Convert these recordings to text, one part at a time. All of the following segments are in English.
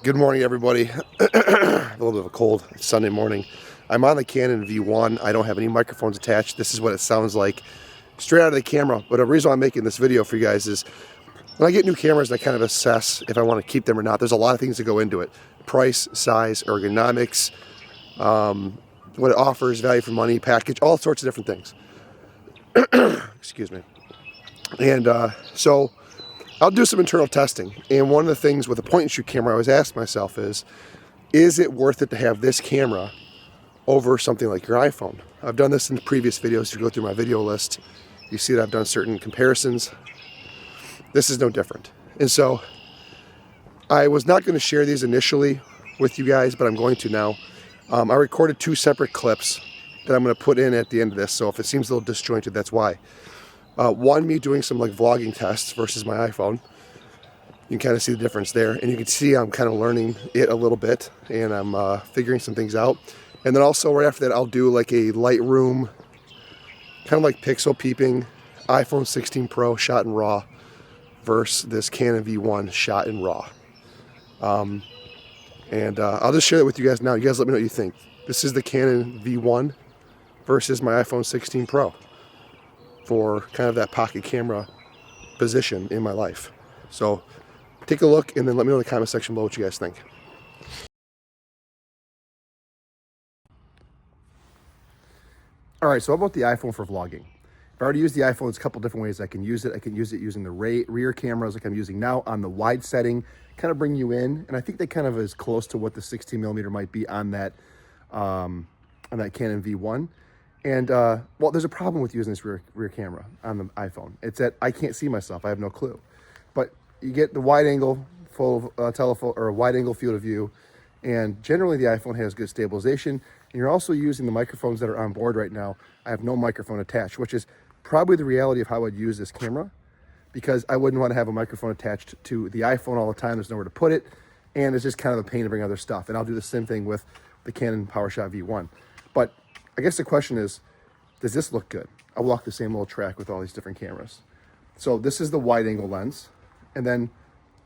Good morning, everybody. A little bit of a cold Sunday morning. I'm on the Canon V1. I don't have any microphones attached. This is what it sounds like straight out of the camera. But the reason I'm making this video for you guys is when I get new cameras, I kind of assess if I want to keep them or not. There's a lot of things that go into it. Price, size, ergonomics, what it offers, value for money, package, all sorts of different things. Excuse me. And so I'll do some internal testing. And one of the things with a point and shoot camera I always ask myself is it worth it to have this camera over something like your iPhone? I've done this in previous videos. You go through my video list, you see that I've done certain comparisons. This is no different. And so I was not going to share these initially with you guys, but I'm going to now. I recorded two separate clips that I'm going to put in at the end of this. So if it seems a little disjointed, that's why. One, me doing some like vlogging tests versus my iPhone. You can kind of see the difference there. And you can see I'm kind of learning it a little bit and I'm figuring some things out. And then also right after that, I'll do like a Lightroom, kind of like pixel peeping, iPhone 16 Pro shot in RAW versus this Canon V1 shot in RAW. I'll just share that with you guys now. You guys let me know what you think. This is the Canon V1 versus my iPhone 16 Pro for kind of that pocket camera position in my life. So take a look and then let me know in the comment section below what you guys think. All right, so how about the iPhone for vlogging? I've already used the iPhone. There's a couple different ways I can use it. I can use it using the rear cameras like I'm using now on the wide setting, kind of bring you in. And I think they kind of is close to what the 16 millimeter might be on that Canon V1. And well, there's a problem with using this rear camera on the iPhone. It's that I can't see myself. I have no clue. But you get the wide angle full of telephone or a wide angle field of view. And generally the iPhone has good stabilization. And you're also using the microphones that are on board right now. I have no microphone attached, which is probably the reality of how I'd use this camera, because I wouldn't want to have a microphone attached to the iPhone all the time. There's nowhere to put it. And it's just kind of a pain to bring other stuff. And I'll do the same thing with the Canon PowerShot V1. But I guess the question is, does this look good? I walk the same little track with all these different cameras. So this is the wide angle lens. And then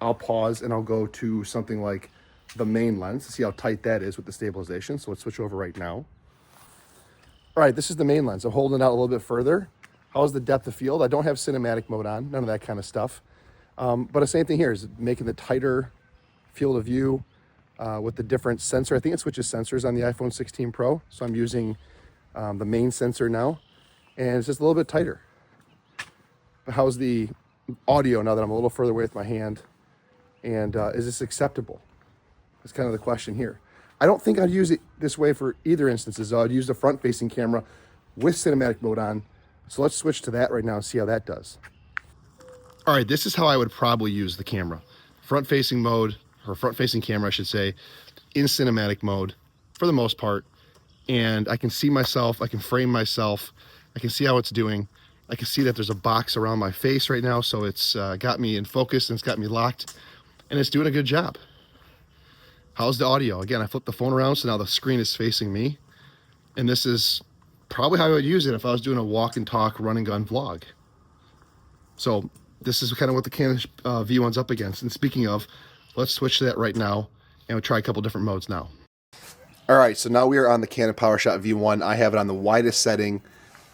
I'll pause and I'll go to something like the main lens to see how tight that is with the stabilization. So let's switch over right now. All right, this is the main lens. I'm holding it out a little bit further. How's the depth of field? I don't have cinematic mode on, none of that kind of stuff. But the same thing here is making the tighter field of view with the different sensor. I think it switches sensors on the iPhone 16 Pro. So I'm using the main sensor now, and it's just a little bit tighter. But how's the audio now that I'm a little further away with my hand? And is this acceptable? That's kind of the question here. I don't think I'd use it this way for either instances. I'd use the front-facing camera with cinematic mode on. So let's switch to that right now and see how that does. All right, this is how I would probably use the camera. Front-facing mode, or front-facing camera, I should say, in cinematic mode for the most part. And I can see myself, I can frame myself, I can see how it's doing. I can see that there's a box around my face right now, so it's got me in focus and it's got me locked, and it's doing a good job. How's the audio? Again, I flipped the phone around, so now the screen is facing me. And this is probably how I would use it if I was doing a walk and talk, run and gun vlog. So this is kind of what the Canon V1's up against. And speaking of, let's switch to that right now, and we'll try a couple different modes now. All right, so now we are on the Canon PowerShot V1. I have it on the widest setting.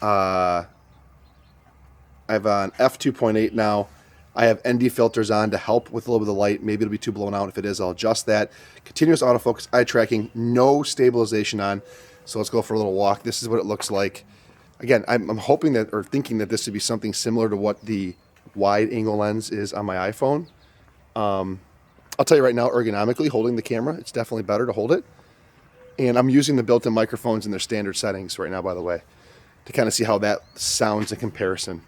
I have on f2.8 now. I have ND filters on to help with a little bit of the light. Maybe it'll be too blown out. If it is, I'll adjust that. Continuous autofocus, eye tracking, no stabilization on. So let's go for a little walk. This is what it looks like. Again, I'm hoping that, or thinking that this would be something similar to what the wide angle lens is on my iPhone. I'll tell you right now, ergonomically, holding the camera, it's definitely better to hold it. And I'm using the built-in microphones in their standard settings right now, by the way, to kind of see how that sounds in comparison.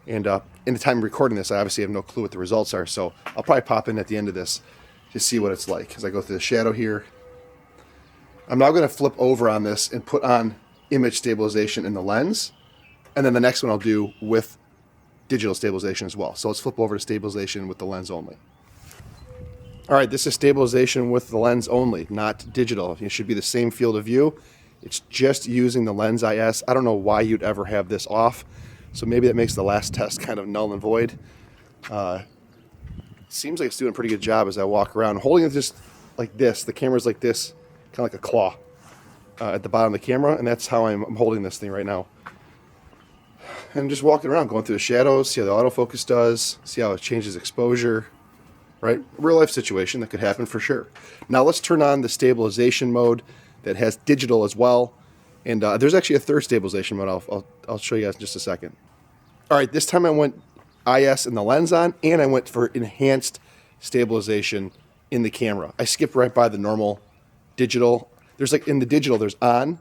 And in the time of recording this, I obviously have no clue what the results are, so I'll probably pop in at the end of this to see what it's like as I go through the shadow here. I'm now going to flip over on this and put on image stabilization in the lens, and then the next one I'll do with digital stabilization as well. So let's flip over to stabilization with the lens only. All right, this is stabilization with the lens only, not digital. It should be the same field of view. It's just using the lens IS. I don't know why you'd ever have this off. So maybe that makes the last test kind of null and void. Seems like it's doing a pretty good job as I walk around. I'm holding it just like this. The camera's like this, kind of like a claw at the bottom of the camera, and that's how I'm holding this thing right now. And I'm just walking around, going through the shadows, see how the autofocus does, see how it changes exposure, right? Real life situation that could happen for sure. Now let's turn on the stabilization mode that has digital as well. And there's actually a third stabilization mode I'll show you guys in just a second. All right, this time I went IS in the lens on, and I went for enhanced stabilization in the camera. I skipped right by the normal digital. There's like in the digital, there's on,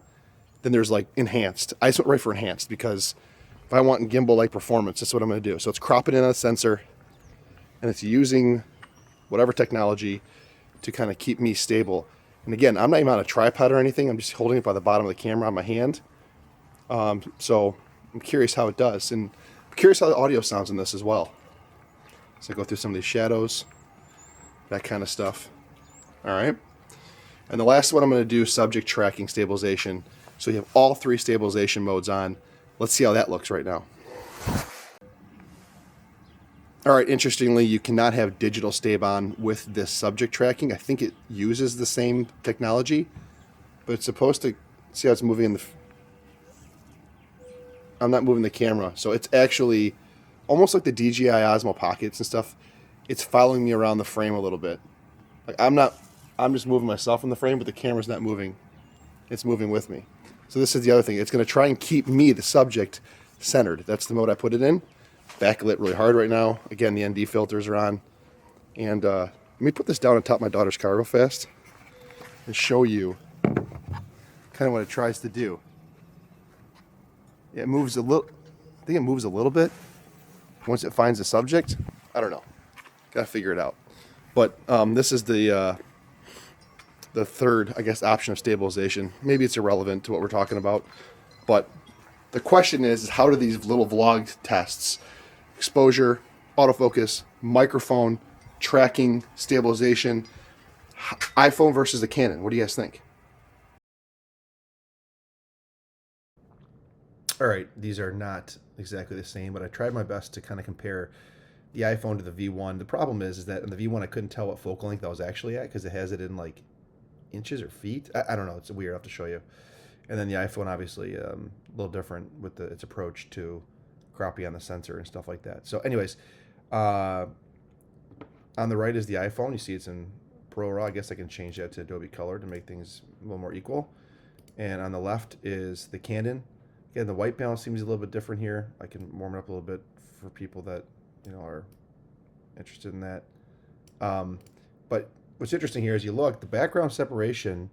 then there's like enhanced. I just went right for enhanced because if I want gimbal-like performance, that's what I'm going to do. So it's cropping in on a sensor, and it's using whatever technology to kind of keep me stable. And again, I'm not even on a tripod or anything. I'm just holding it by the bottom of the camera on my hand. So I'm curious how it does. And I'm curious how the audio sounds in this as well. So I go through some of these shadows, that kind of stuff. All right. And the last one I'm going to do, subject tracking stabilization. So you have all three stabilization modes on. Let's see how that looks right now. All right, interestingly, you cannot have digital stab on with this subject tracking. I think it uses the same technology, but it's supposed to, see how it's moving in the, I'm not moving the camera. So it's actually almost like the DJI Osmo Pockets and stuff. It's following me around the frame a little bit. Like I'm just moving myself in the frame, but the camera's not moving. It's moving with me. So this is the other thing. It's going to try and keep me, the subject, centered. That's the mode I put it in. Backlit really hard right now. Again, the ND filters are on. And let me put this down on top of my daughter's car real fast and show you kind of what it tries to do. It moves a little, I think it moves a little bit once it finds the subject. I don't know. Gotta figure it out. But this is the third, I guess, option of stabilization. Maybe it's irrelevant to what we're talking about. But the question is how do these little vlog tests, exposure, autofocus, microphone, tracking, stabilization, iPhone versus the Canon, what do you guys think? All right, these are not exactly the same, but I tried my best to kind of compare the iPhone to the V1. The problem is that in the V1 I couldn't tell what focal length I was actually at because it has it in like inches or feet. I don't know. It's weird. I'll have to show you. And then the iPhone, obviously, a little different with its approach to cropping on the sensor and stuff like that. So anyways, on the right is the iPhone. You see it's in Pro Raw. I guess I can change that to Adobe Color to make things a little more equal. And on the left is the Canon. Again, the white balance seems a little bit different here. I can warm it up a little bit for people that are interested in that. But what's interesting here is you look, the background separation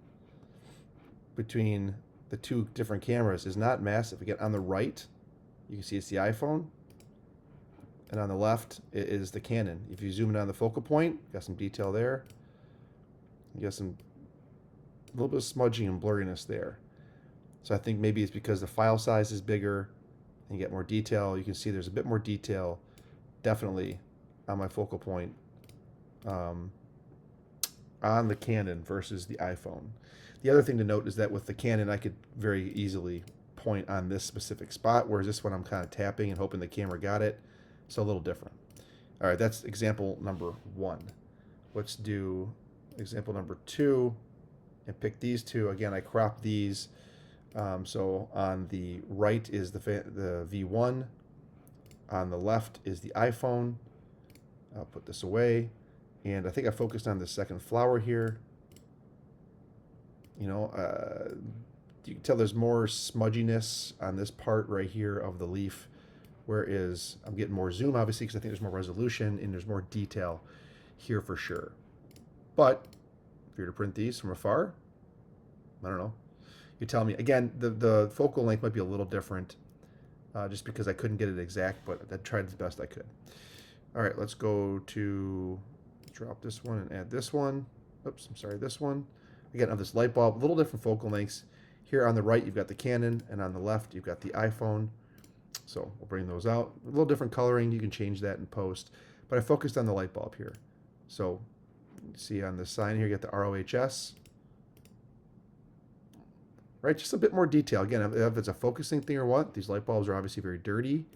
between the two different cameras is not massive. Again, on the right, you can see it's the iPhone, and on the left it is the Canon. If you zoom in on the focal point, you got some detail there. You got a little bit of smudging and blurriness there. So I think maybe it's because the file size is bigger and you get more detail. You can see there's a bit more detail definitely on my focal point on the Canon versus the iPhone. The other thing to note is that with the Canon, I could very easily point on this specific spot, whereas this one I'm kind of tapping and hoping the camera got it. So a little different. All right, that's example number 1. Let's do example number 2 and pick these two. Again, I crop these. So on the right is the V1. On the left is the iPhone. I'll put this away. And I think I focused on the second flower here. You can tell there's more smudginess on this part right here of the leaf, whereas I'm getting more zoom, obviously, because I think there's more resolution and there's more detail here for sure. But if you were to print these from afar, I don't know. You tell me. Again, the focal length might be a little different just because I couldn't get it exact, but I tried as best I could. All right, let's go to drop this one and add this one. Oops, I'm sorry, this one. Again, I have this light bulb, a little different focal lengths. Here on the right, you've got the Canon, and on the left, you've got the iPhone. So we'll bring those out. A little different coloring. You can change that in post. But I focused on the light bulb here. So you see on the sign here, you get the ROHS. Right, just a bit more detail. Again, if it's a focusing thing or what, these light bulbs are obviously very dirty.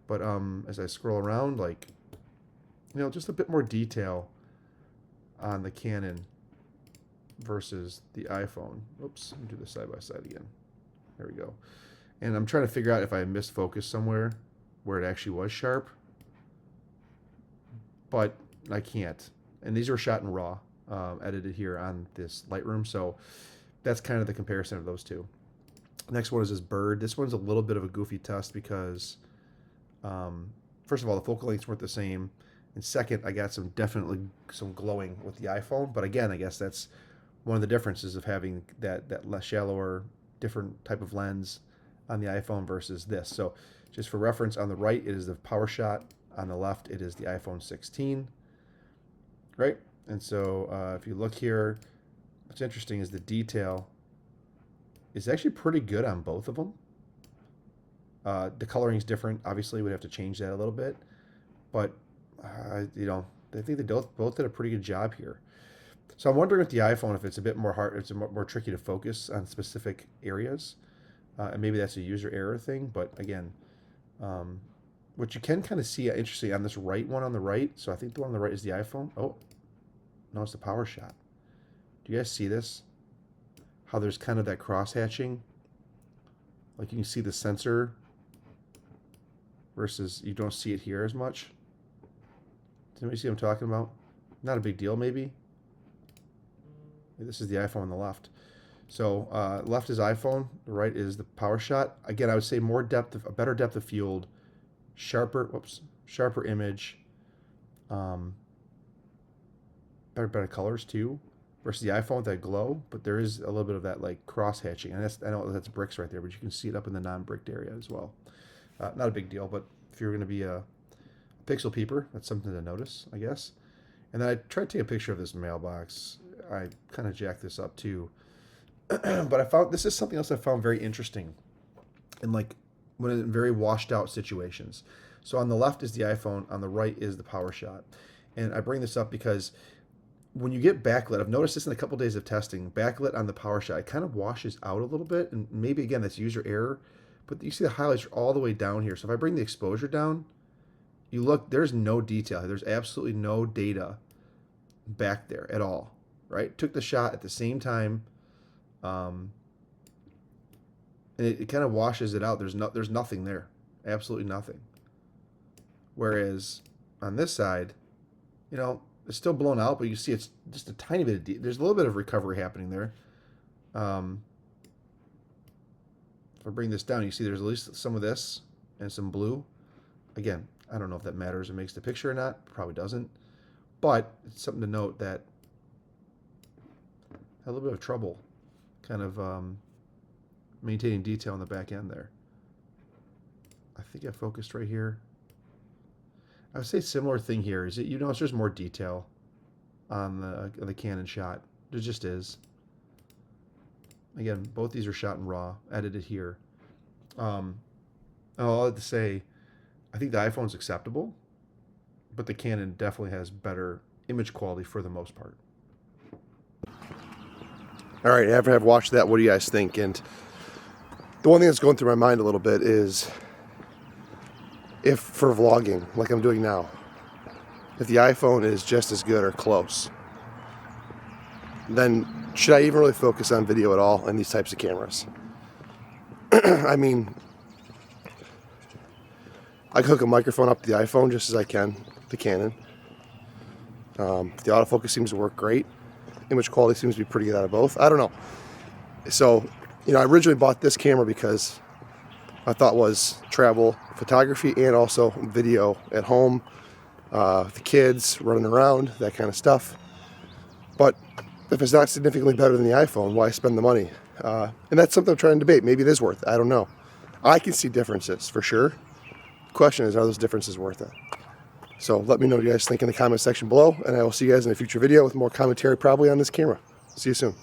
But as I scroll around, like, just a bit more detail on the Canon versus the iPhone. Oops, let me do this side by side again. There we go. And I'm trying to figure out if I missed focus somewhere where it actually was sharp, but I can't. And these were shot in RAW, edited here on this Lightroom, so that's kind of the comparison of those two. Next one is this bird. This one's a little bit of a goofy test because, first of all, the focal lengths weren't the same, and second, I got definitely some glowing with the iPhone. But again, I guess that's one of the differences of having that less shallower, different type of lens on the iPhone versus this. So just for reference, on the right it is the PowerShot, on the left it is the iPhone 16, right? And so if you look here, what's interesting is the detail is actually pretty good on both of them. The coloring is different. Obviously, we'd have to change that a little bit, but you know, I think they both did a pretty good job here. So I'm wondering with the iPhone if it's a bit more hard, it's more tricky to focus on specific areas, and maybe that's a user error thing. But again, what you can kind of see interesting on this right one on the right. So I think the one on the right is the iPhone. Oh, no, it's the PowerShot. Do you guys see this? How there's kind of that cross hatching, like you can see the sensor versus you don't see it here as much. Does anybody see what I'm talking about? Not a big deal, maybe. This is the iPhone on the left. So left is iPhone, the right is the PowerShot. Again, I would say more depth, a better depth of field, sharper image, better colors too, versus the iPhone with that glow. But there is a little bit of that like cross hatching, and I know that's bricks right there, but you can see it up in the non-bricked area as well. Not a big deal, but if you're going to be a pixel peeper, that's something to notice, I guess. And then I tried to take a picture of this mailbox. I kind of jacked this up too. But I found this is something else I found very interesting in like when in very washed out situations. So on the left is the iPhone, on the right is the PowerShot. And I bring this up because when you get backlit, I've noticed this in a couple days of testing, backlit on the PowerShot, it kind of washes out a little bit, and maybe again that's user error, but you see the highlights are all the way down here. So if I bring the exposure down, you look, there's no detail. There's absolutely no data back there at all, right? Took the shot at the same time. And it kind of washes it out. There's nothing there, absolutely nothing. Whereas on this side, you know, it's still blown out, but you see it's just a tiny bit of there's a little bit of recovery happening there. If I bring this down, you see there's at least some of this and some blue. Again, I don't know if that matters or makes the picture or not. Probably doesn't. But it's something to note that I had a little bit of trouble kind of maintaining detail on the back end there. I think I focused right here. I would say similar thing here is that you notice there's more detail on the Canon shot. There just is. Again, both these are shot in RAW, edited here. All I have to say, I think the iPhone's acceptable, but the Canon definitely has better image quality for the most part. All right, after I've watched that, what do you guys think? And the one thing that's going through my mind a little bit is if for vlogging, like I'm doing now, if the iPhone is just as good or close, then should I even really focus on video at all in these types of cameras? I mean, I can hook a microphone up to the iPhone just as I can the Canon. The autofocus seems to work great. Image quality seems to be pretty good out of both. I don't know. So, you know, I originally bought this camera because I thought was travel photography and also video at home, the kids running around, that kind of stuff. But if it's not significantly better than the iPhone, why spend the money? And that's something I'm trying to debate. Maybe it is worth it. I don't know. I can see differences for sure. The question is, are those differences worth it? So let me know what you guys think in the comment section below, and I will see you guys in a future video with more commentary probably on this camera. See you soon.